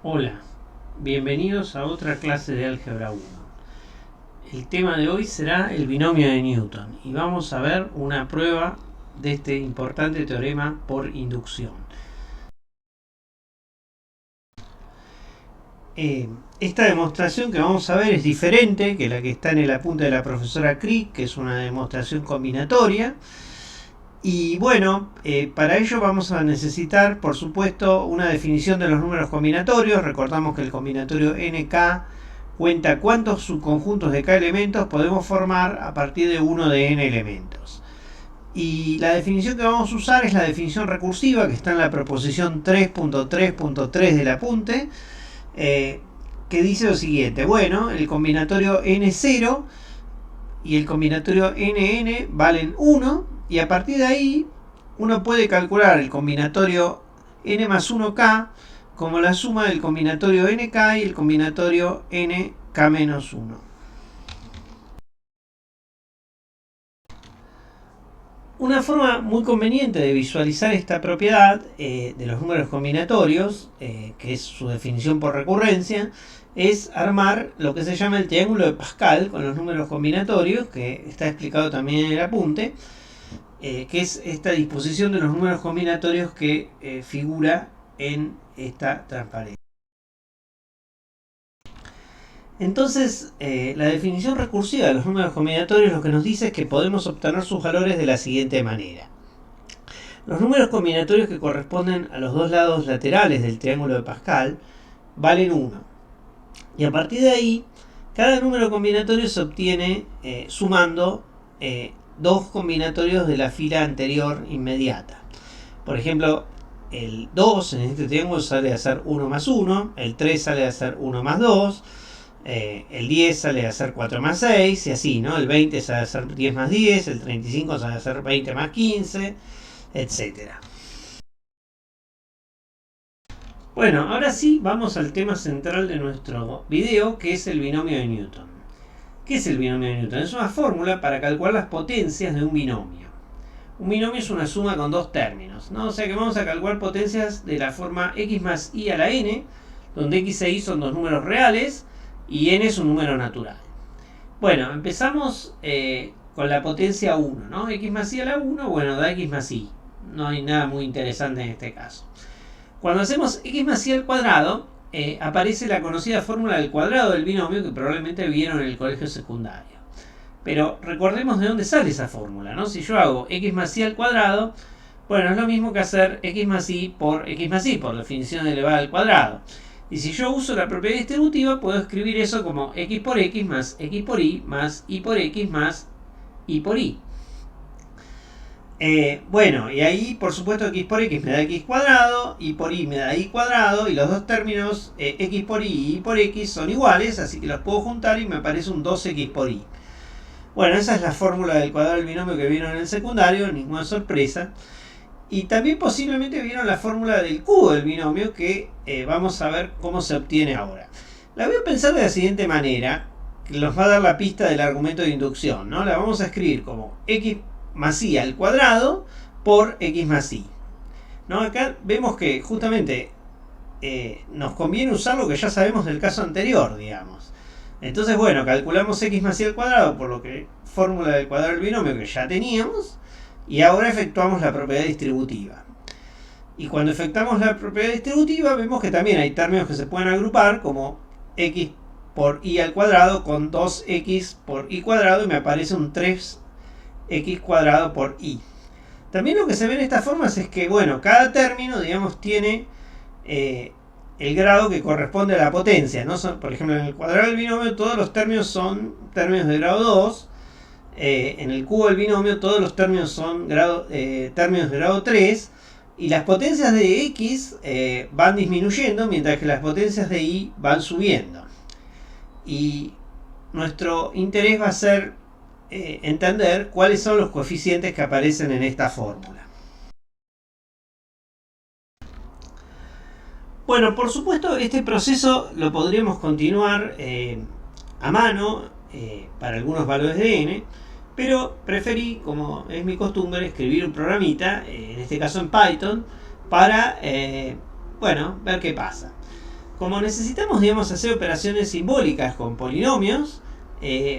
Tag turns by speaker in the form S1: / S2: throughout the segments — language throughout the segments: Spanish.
S1: Hola, bienvenidos a otra clase de álgebra 1. El tema de hoy será el binomio de Newton y vamos a ver una prueba de este importante teorema por inducción. Esta demostración que vamos a ver es diferente que la que está en el apunte de la profesora Crick, que es una demostración combinatoria. Y bueno, para ello vamos a necesitar, por supuesto, una definición de los números combinatorios. Recordamos que el combinatorio nk cuenta cuántos subconjuntos de k elementos podemos formar a partir de uno de n elementos. Y la definición que vamos a usar es la definición recursiva que está en la proposición 3.3.3 del apunte, que dice lo siguiente. Bueno, el combinatorio n0 y el combinatorio nn valen 1. Y a partir de ahí uno puede calcular el combinatorio n más 1k como la suma del combinatorio nk y el combinatorio nk menos 1. Una forma muy conveniente de visualizar esta propiedad de los números combinatorios, que es su definición por recurrencia, es armar lo que se llama el triángulo de Pascal con los números combinatorios, que está explicado también en el apunte. Que es esta disposición de los números combinatorios que figura en esta transparencia. Entonces, la definición recursiva de los números combinatorios lo que nos dice es que podemos obtener sus valores de la siguiente manera. Los números combinatorios que corresponden a los dos lados laterales del triángulo de Pascal valen 1. Y a partir de ahí, cada número combinatorio se obtiene sumando dos combinatorios de la fila anterior inmediata. Por ejemplo, el 2 en este triángulo sale a ser 1 más 1, el 3 sale a ser 1 más 2, el 10 sale a ser 4 más 6, y así, ¿no? El 20 sale a ser 10 más 10, el 35 sale a ser 20 más 15, etc. Bueno, ahora sí vamos al tema central de nuestro video, que es el binomio de Newton. ¿Qué es el binomio de Newton? Es una fórmula para calcular las potencias de un binomio. Un binomio es una suma con dos términos, ¿no? O sea que vamos a calcular potencias de la forma x más y a la n, donde x e y son dos números reales y n es un número natural. Bueno, empezamos con la potencia 1, ¿no? X más y a la 1, bueno, da x más y. No hay nada muy interesante en este caso. Cuando hacemos x más y al cuadrado, aparece la conocida fórmula del cuadrado del binomio que probablemente vieron en el colegio secundario. Pero recordemos de dónde sale esa fórmula, ¿no? Si yo hago x más y al cuadrado, bueno, es lo mismo que hacer x más y, por definición elevada al cuadrado. Y si yo uso la propiedad distributiva, puedo escribir eso como x por x más y por y más y por x más y por y. Bueno, y ahí por supuesto x por x me da x cuadrado, y por y me da y cuadrado, y los dos términos x por y por x son iguales, así que los puedo juntar y me aparece un 2x por y. Bueno, esa es la fórmula del cuadrado del binomio que vieron en el secundario, ninguna sorpresa. Y también posiblemente vieron la fórmula del cubo del binomio que vamos a ver cómo se obtiene ahora. La voy a pensar de la siguiente manera, que nos va a dar la pista del argumento de inducción, ¿no? La vamos a escribir como x más y al cuadrado por x más y. ¿No? Acá vemos que justamente nos conviene usar lo que ya sabemos del caso anterior, digamos. Entonces, bueno, calculamos x más y al cuadrado por lo que fórmula del cuadrado del binomio que ya teníamos, y ahora efectuamos la propiedad distributiva. Y cuando efectuamos la propiedad distributiva, vemos que también hay términos que se pueden agrupar, como x por y al cuadrado con 2x por y cuadrado, y me aparece un 3x cuadrado por y. También lo que se ve en estas formas es que, bueno, cada término, digamos, tiene el grado que corresponde a la potencia, ¿no? Por ejemplo, en el cuadrado del binomio todos los términos son términos de grado 2. En el cubo del binomio todos los términos son términos de grado 3. Y las potencias de x van disminuyendo, mientras que las potencias de y van subiendo. Y nuestro interés va a ser entender cuáles son los coeficientes que aparecen en esta fórmula. Bueno, por supuesto, este proceso lo podríamos continuar a mano para algunos valores de n, pero preferí, como es mi costumbre, escribir un programita, en este caso en Python, para ver qué pasa. como necesitamos, digamos, hacer operaciones simbólicas con polinomios,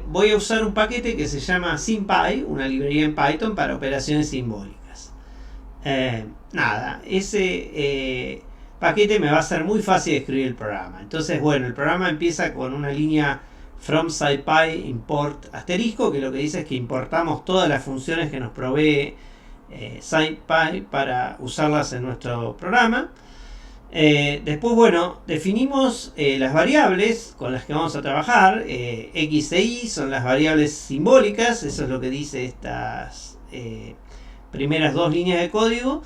S1: voy a usar un paquete que se llama SymPy, una librería en Python para operaciones simbólicas. Nada, ese paquete me va a ser muy fácil de escribir el programa. Entonces, bueno, el programa empieza con una línea from SciPy import asterisco, que lo que dice es que importamos todas las funciones que nos provee SciPy para usarlas en nuestro programa. Después, bueno, definimos las variables con las que vamos a trabajar. X e Y son las variables simbólicas, eso es lo que dice estas primeras dos líneas de código.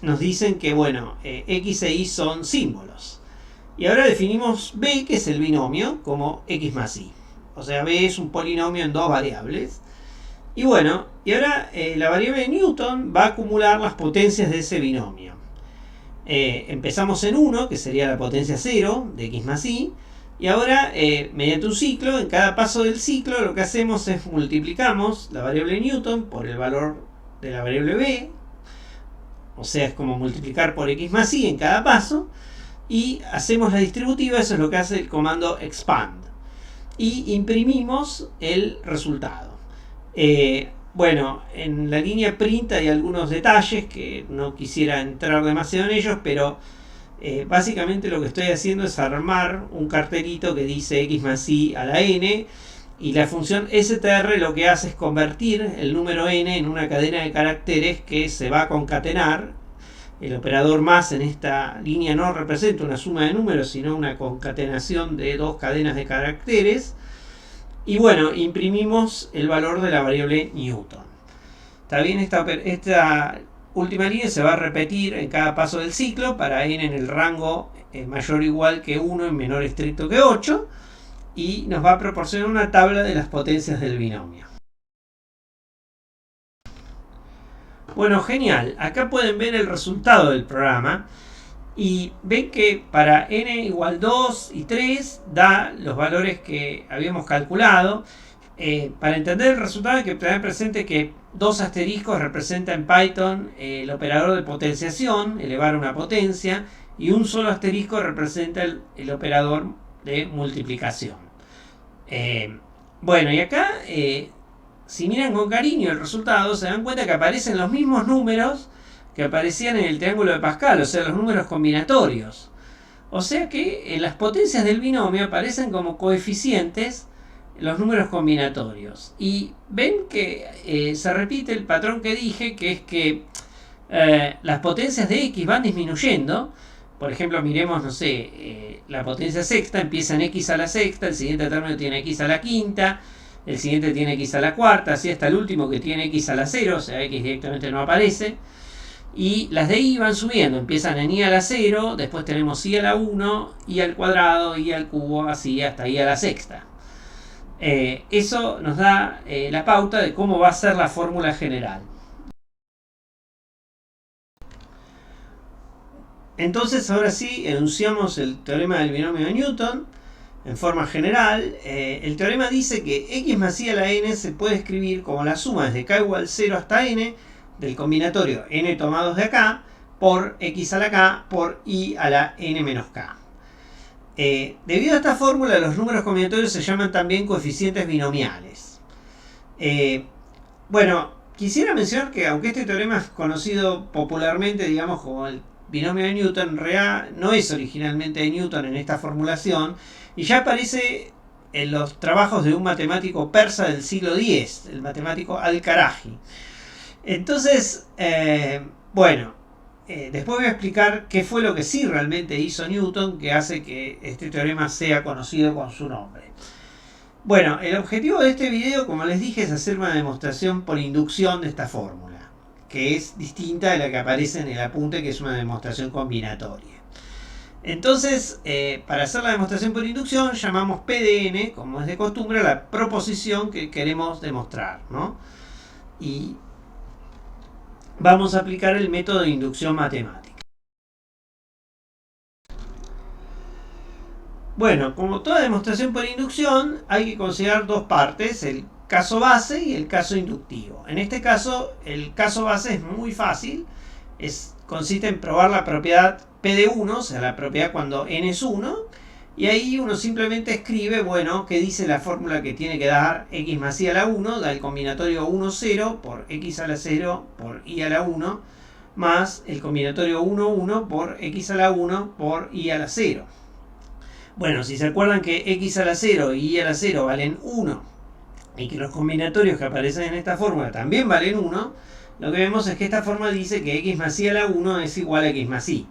S1: Nos dicen que, bueno, X e Y son símbolos. Y ahora definimos B, que es el binomio, como X más Y. O sea, B es un polinomio en dos variables. Y bueno, y ahora la variable de Newton va a acumular las potencias de ese binomio. Empezamos en 1, que sería la potencia 0 de X más Y. Y ahora, mediante un ciclo, en cada paso del ciclo, lo que hacemos es multiplicamos la variable de Newton por el valor de la variable B. O sea, es como multiplicar por X más Y en cada paso. Y hacemos la distributiva, eso es lo que hace el comando expand. Y imprimimos el resultado. Bueno, en la línea print hay algunos detalles que no quisiera entrar demasiado en ellos, pero básicamente lo que estoy haciendo es armar un cartelito que dice X más Y a la N, y la función str lo que hace es convertir el número N en una cadena de caracteres que se va a concatenar. El operador más en esta línea no representa una suma de números, sino una concatenación de dos cadenas de caracteres. Y bueno, imprimimos el valor de la variable Newton. También esta última línea se va a repetir en cada paso del ciclo para n en el rango mayor o igual que 1 y menor estricto que 8. Y nos va a proporcionar una tabla de las potencias del binomio. Bueno, genial. Acá pueden ver el resultado del programa. Y ven que para n igual 2 y 3 da los valores que habíamos calculado. Para entender el resultado hay que tener presente que dos asteriscos representa en Python el operador de potenciación, elevar una potencia, y un solo asterisco representa el operador de multiplicación. Bueno, y acá, si miran con cariño el resultado, se dan cuenta que aparecen los mismos números que aparecían en el triángulo de Pascal, o sea, los números combinatorios. O sea que las potencias del binomio aparecen como coeficientes los números combinatorios. Y ven que se repite el patrón que dije, que es que las potencias de X van disminuyendo. Por ejemplo, miremos, no sé, la potencia sexta empieza en X a la sexta, el siguiente término tiene X a la quinta, el siguiente tiene X a la cuarta, así hasta el último que tiene X a la 0, o sea, X directamente no aparece. Y las de Y van subiendo, empiezan en Y a la 0, después tenemos Y a la 1, Y al cuadrado, Y al cubo, así hasta Y a la sexta. Eso nos da la pauta de cómo va a ser la fórmula general. Entonces, ahora sí, enunciamos el teorema del binomio de Newton en forma general. El teorema dice que X más Y a la N se puede escribir como la suma desde K igual 0 hasta N del combinatorio n tomados de acá por X a la K por Y a la N menos K. Debido a esta fórmula, los números combinatorios se llaman también coeficientes binomiales. Bueno, quisiera mencionar que aunque este teorema es conocido popularmente, digamos, como el binomio de Newton, en realidad no es originalmente de Newton en esta formulación, y ya aparece en los trabajos de un matemático persa del siglo X, el matemático Al-Karaji. Entonces, bueno, después voy a explicar qué fue lo que sí realmente hizo Newton que hace que este teorema sea conocido con su nombre. Bueno, el objetivo de este video, como les dije, es hacer una demostración por inducción de esta fórmula, que es distinta de la que aparece en el apunte, que es una demostración combinatoria. Entonces, para hacer la demostración por inducción, llamamos P de n, como es de costumbre, a la proposición que queremos demostrar, ¿no? Y vamos a aplicar el método de inducción matemática. Bueno, como toda demostración por inducción, hay que considerar dos partes, el caso base y el caso inductivo. En este caso, el caso base es muy fácil, consiste en probar la propiedad P de 1, o sea, la propiedad cuando n es 1, y ahí uno simplemente escribe, bueno, qué dice la fórmula que tiene que dar x más y a la 1, da el combinatorio 1, 0 por x a la 0 por y a la 1, más el combinatorio 1, 1 por x a la 1 por y a la 0. Bueno, si se acuerdan que x a la 0 y y a la 0 valen 1, y que los combinatorios que aparecen en esta fórmula también valen 1, lo que vemos es que esta fórmula dice que x más y a la 1 es igual a x más y.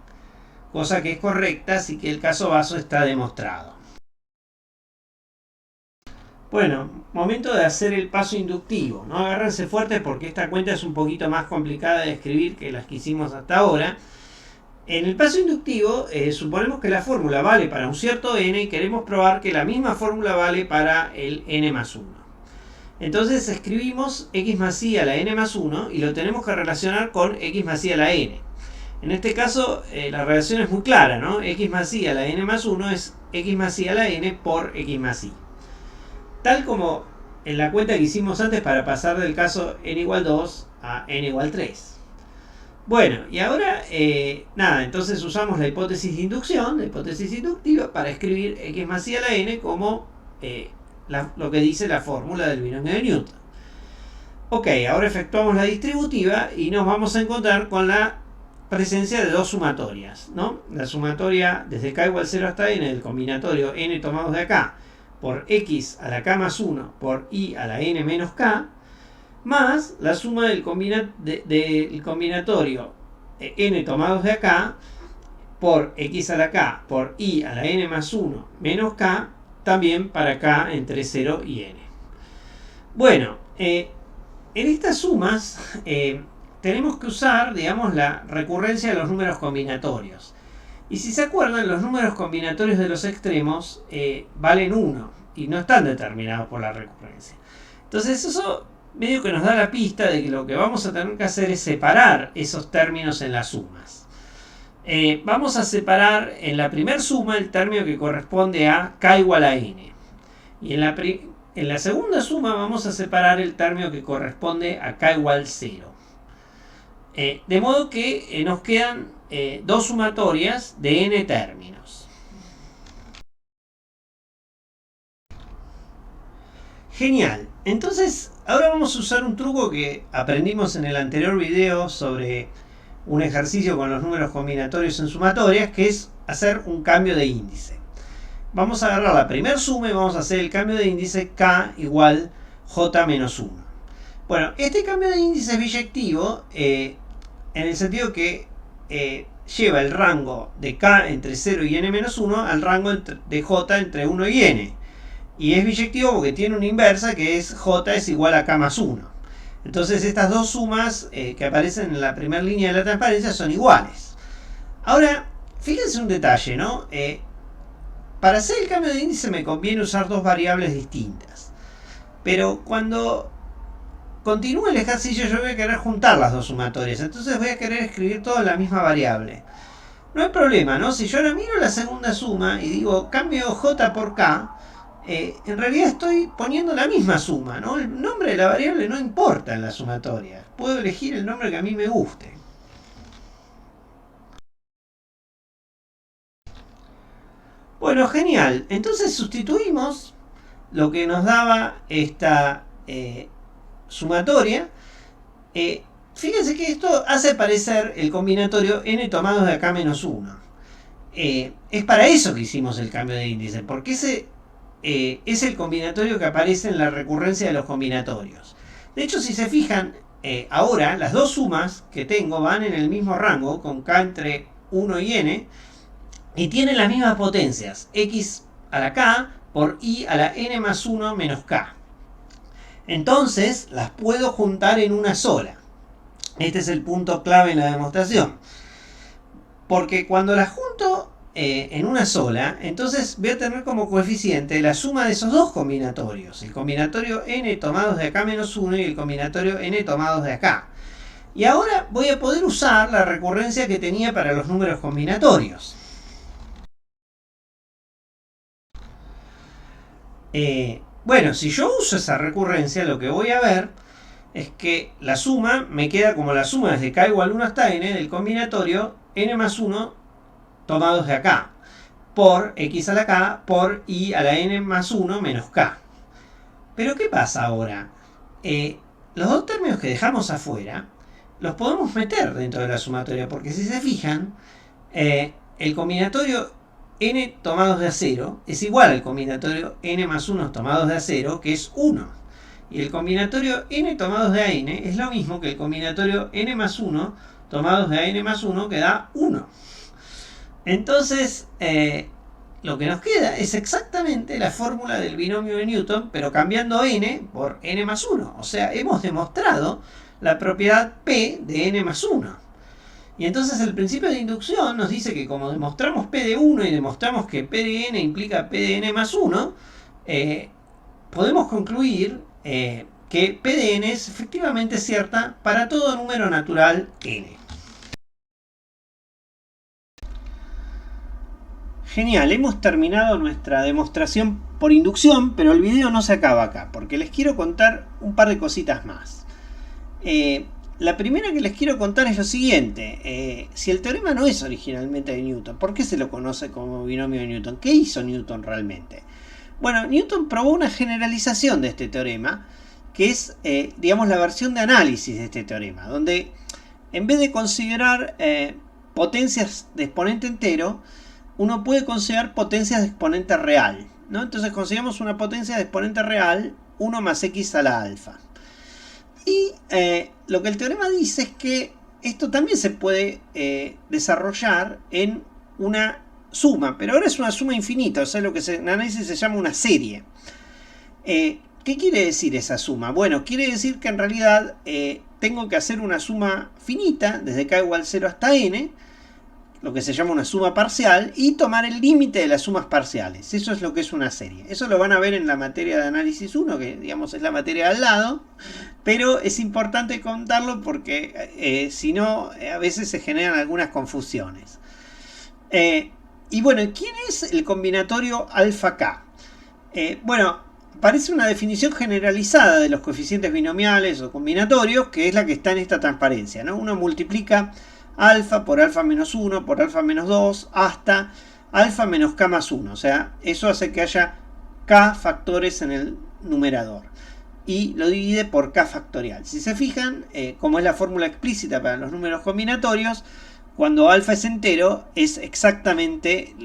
S1: Cosa que es correcta, así que el caso vaso está demostrado. Bueno, momento de hacer el paso inductivo. No agárrense fuertes porque esta cuenta es un poquito más complicada de escribir que las que hicimos hasta ahora. En el paso inductivo, suponemos que la fórmula vale para un cierto n y queremos probar que la misma fórmula vale para el n más 1. Entonces escribimos x más y a la n más 1 y lo tenemos que relacionar con x más y a la n. En este caso la relación es muy clara, ¿no? X más y a la n más 1 es x más y a la n por x más y. Tal como en la cuenta que hicimos antes para pasar del caso n igual 2 a n igual 3. Bueno, y ahora, nada, entonces usamos la hipótesis de inducción, la hipótesis inductiva, para escribir x más y a la n como lo que dice la fórmula del binomio de Newton. Ok, ahora efectuamos la distributiva y nos vamos a encontrar con la presencia de dos sumatorias, ¿no? La sumatoria desde k igual 0 hasta n del combinatorio n tomados de acá por x a la k más 1 por y a la n menos k, más la suma del combinatorio n tomados de acá por x a la k por y a la n más 1 menos k, también para k entre 0 y n. Bueno, en estas sumas tenemos que usar, digamos, la recurrencia de los números combinatorios. Y si se acuerdan, los números combinatorios de los extremos valen 1 y no están determinados por la recurrencia. Entonces eso medio que nos da la pista de que lo que vamos a tener que hacer es separar esos términos en las sumas. Vamos a separar en la primera suma el término que corresponde a k igual a n. Y en la segunda suma vamos a separar el término que corresponde a k igual 0. De modo que nos quedan dos sumatorias de n términos. Genial. Entonces, ahora vamos a usar un truco que aprendimos en el anterior video sobre un ejercicio con los números combinatorios en sumatorias, que es hacer un cambio de índice. Vamos a agarrar la primera suma y vamos a hacer el cambio de índice k igual j menos 1. Bueno, este cambio de índice es biyectivo en el sentido que lleva el rango de k entre 0 y n menos 1 al rango de j entre 1 y n. Y es biyectivo porque tiene una inversa que es j es igual a k más 1. Entonces estas dos sumas que aparecen en la primera línea de la transparencia son iguales. Ahora, fíjense un detalle, ¿no? Para hacer el cambio de índice me conviene usar dos variables distintas. Pero cuando continúe el ejercicio yo voy a querer juntar las dos sumatorias. Entonces voy a querer escribir todo en la misma variable. No hay problema, ¿no? Si yo ahora miro la segunda suma y digo cambio j por k, en realidad estoy poniendo la misma suma, ¿no? El nombre de la variable no importa en la sumatoria. Puedo elegir el nombre que a mí me guste. Bueno, genial. Entonces sustituimos lo que nos daba esta sumatoria. Fíjense que esto hace aparecer el combinatorio n tomados de acá menos 1. Es para eso que hicimos el cambio de índice, porque ese es el combinatorio que aparece en la recurrencia de los combinatorios. De hecho, si se fijan, ahora las dos sumas que tengo van en el mismo rango, con k entre 1 y n, y tienen las mismas potencias, x a la k por y a la n más 1 menos k. Entonces, las puedo juntar en una sola. Este es el punto clave en la demostración. Porque cuando las junto en una sola, entonces voy a tener como coeficiente la suma de esos dos combinatorios. El combinatorio n tomados de acá menos 1 y el combinatorio n tomados de acá. Y ahora voy a poder usar la recurrencia que tenía para los números combinatorios. Bueno, si yo uso esa recurrencia, lo que voy a ver es que la suma me queda como la suma desde k igual 1 hasta n del combinatorio n más 1 tomados de acá, por x a la k por i a la n más 1 menos k. Pero ¿qué pasa ahora? Los dos términos que dejamos afuera los podemos meter dentro de la sumatoria, porque si se fijan, el combinatorio n tomados de a 0 es igual al combinatorio n más 1 tomados de a 0, que es 1. Y el combinatorio n tomados de a n es lo mismo que el combinatorio n más 1 tomados de a n más 1, que da 1. Entonces, lo que nos queda es exactamente la fórmula del binomio de Newton, pero cambiando n por n más 1. O sea, hemos demostrado la propiedad P de n más 1. Y entonces el principio de inducción nos dice que como demostramos P de 1 y demostramos que P de n implica P de n más 1, podemos concluir que P de n es efectivamente cierta para todo número natural n. Genial, hemos terminado nuestra demostración por inducción, pero el video no se acaba acá, porque les quiero contar un par de cositas más. La primera que les quiero contar es lo siguiente. Si el teorema no es originalmente de Newton, ¿por qué se lo conoce como binomio de Newton? ¿Qué hizo Newton realmente? Bueno, Newton probó una generalización de este teorema, que es, digamos, la versión de análisis de este teorema, donde en vez de considerar potencias de exponente entero, uno puede considerar potencias de exponente real, ¿no? Entonces consideramos una potencia de exponente real 1 más x a la alfa. Y lo que el teorema dice es que esto también se puede desarrollar en una suma, pero ahora es una suma infinita, o sea, lo que en análisis se llama una serie. ¿Qué quiere decir esa suma? Bueno, quiere decir que en realidad tengo que hacer una suma finita, desde k igual 0 hasta n, lo que se llama una suma parcial, y tomar el límite de las sumas parciales. Eso es lo que es una serie. Eso lo van a ver en la materia de análisis 1, que digamos es la materia de al lado, pero es importante contarlo porque si no, a veces se generan algunas confusiones. Y bueno, ¿quién es el combinatorio alfa k? Bueno, parece una definición generalizada de los coeficientes binomiales o combinatorios, que es la que está en esta transparencia, ¿no? Uno multiplica alfa por alfa menos 1 por alfa menos 2 hasta alfa menos k más 1. O sea, eso hace que haya k factores en el numerador. Y lo divide por k factorial. Si se fijan, como es la fórmula explícita para los números combinatorios, cuando alfa es entero, es exactamente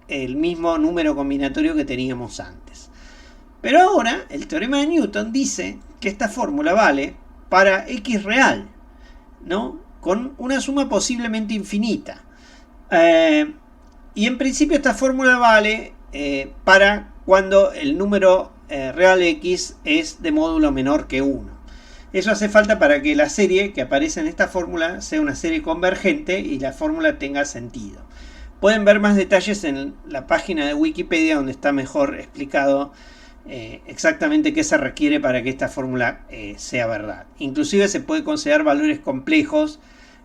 S1: el mismo número combinatorio que teníamos antes. Pero ahora, el teorema de Newton dice que esta fórmula vale para x real, ¿no? Con una suma posiblemente infinita. Y en principio esta fórmula vale para cuando el número real x es de módulo menor que 1. Eso hace falta para que la serie que aparece en esta fórmula sea una serie convergente y la fórmula tenga sentido. Pueden ver más detalles en la página de Wikipedia, donde está mejor explicado exactamente qué se requiere para que esta fórmula sea verdad. Inclusive se puede considerar valores complejos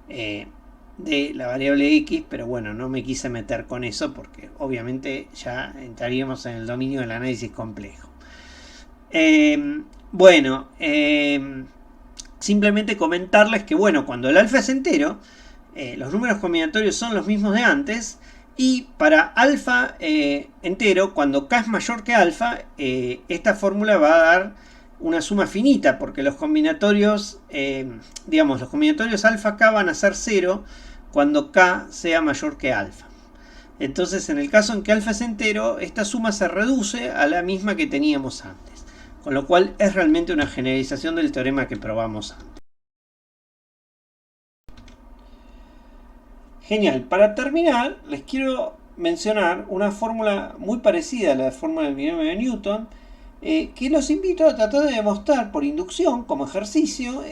S1: de la variable x, pero bueno, no me quise meter con eso porque obviamente ya entraríamos en el dominio del análisis complejo. Simplemente comentarles que bueno, cuando el alfa es entero, los números combinatorios son los mismos de antes, y para alfa entero, cuando k es mayor que alfa, esta fórmula va a dar una suma finita, porque los combinatorios, los combinatorios alfa k van a ser 0 cuando k sea mayor que alfa. Entonces, en el caso en que alfa es entero, esta suma se reduce a la misma que teníamos antes, con lo cual es realmente una generalización del teorema que probamos antes. Genial, para terminar les quiero mencionar una fórmula muy parecida a la fórmula del binomio de Newton, que los invito a tratar de demostrar por inducción como ejercicio,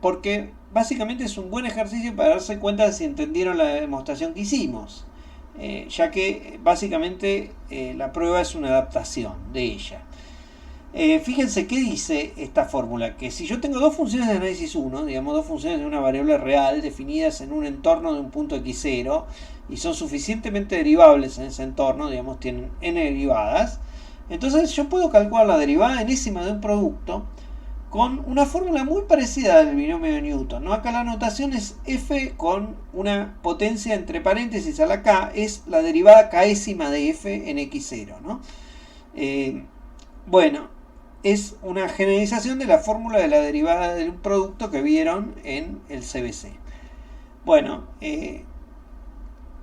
S1: porque básicamente es un buen ejercicio para darse cuenta de si entendieron la demostración que hicimos, ya que básicamente la prueba es una adaptación de ella. Fíjense qué dice esta fórmula, que si yo tengo dos funciones de análisis 1, digamos dos funciones de una variable real definidas en un entorno de un punto x0 y son suficientemente derivables en ese entorno, digamos tienen n derivadas, entonces yo puedo calcular la derivada enésima de un producto con una fórmula muy parecida al binomio de Newton, ¿no? Acá la notación es f con una potencia entre paréntesis a la k, es la derivada késima de f en x0, ¿no? Bueno, es una generalización de la fórmula de la derivada de un producto que vieron en el CBC. Bueno,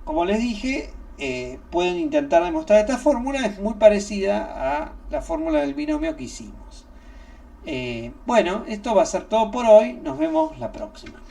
S1: como les dije, pueden intentar demostrar esta fórmula, es muy parecida a la fórmula del binomio que hicimos. Bueno, esto va a ser todo por hoy, nos vemos la próxima.